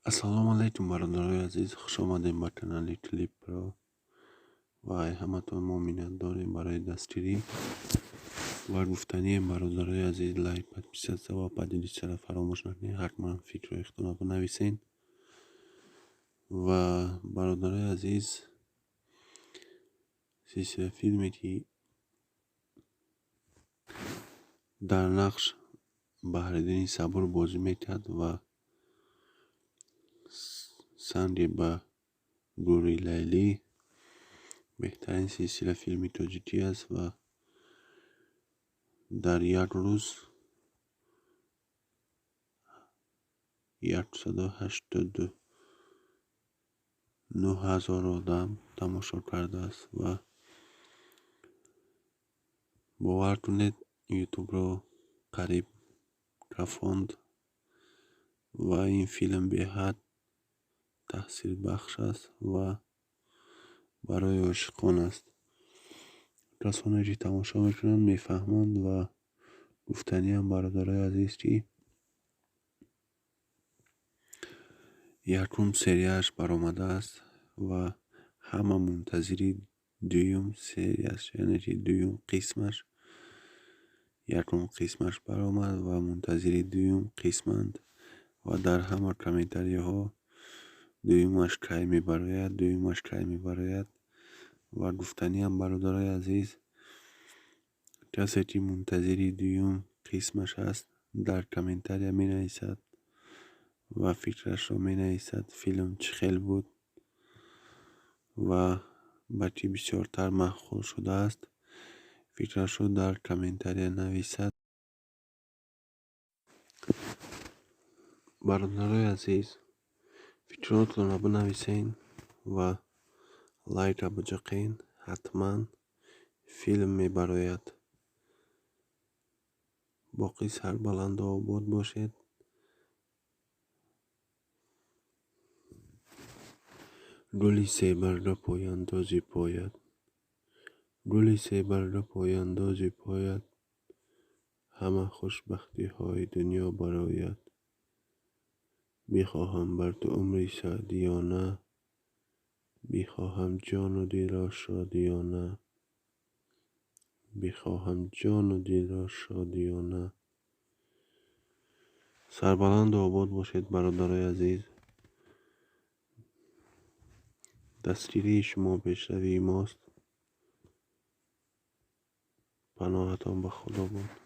السلام علیکم برادرای عزیز، خوش آمدیم به کانال کلیپ پرو و همتون ما منت داریم برای دستگیری و گفتنی برادرای عزیز. لایک پد و پدیدی چرا فراموش نکنید، حتما فکر و اختلاف بنویسین. و برادرای عزیز، سلسله فیلمی که در نقش بهرالدین صبور بازی میکرد و سنگ به گوری لیلی بهترین سلسله فیلمی تاجیکی است و در یک روز 189,000 آدم تماشا کرده است و باور کنید یوتیوب رو قریب رفاند و این فیلم به حد تاثیر بخش است و برای عاشقان است. کسانی که تماشا میکنند میفهمند و گفتنی هم برادرای عزیز که یکم سریعش برآمده است و همه منتظری دویم سریعش، یعنی که دویم قسمش، یکم قسمش برآمد و منتظری دویم قسمند و در همه کامنتاری ها دویمش کی میبراید و گفتنی هم برادرای عزیز، کسی که منتظری دویم قسمش است در کامنتاری می نویسد و فکرش را می نویسد فیلم چه خیلی بود و بچه بسیارتر مخول شده است، فکرش را در کامنتاری نویسد. برادرای عزیز، فکراتتون را بنویسین و لایک را بجقین. حتما فیلم میبراید. باقی سربلند و آباد باشید. گلی سیبرده پایاندازی پاید، گلی سیبرده پایاندازی پاید، همه خوشبختی های دنیا برآید. میخواهم بر تو عمری سعدیانه، میخواهم جان و دل را شادیانه، میخواهم جان و دل را شادیانه. سربلند و آباد باشید برادرای عزیز. دستگیری شما پیشروی ماست. پناهتان به خدا باد.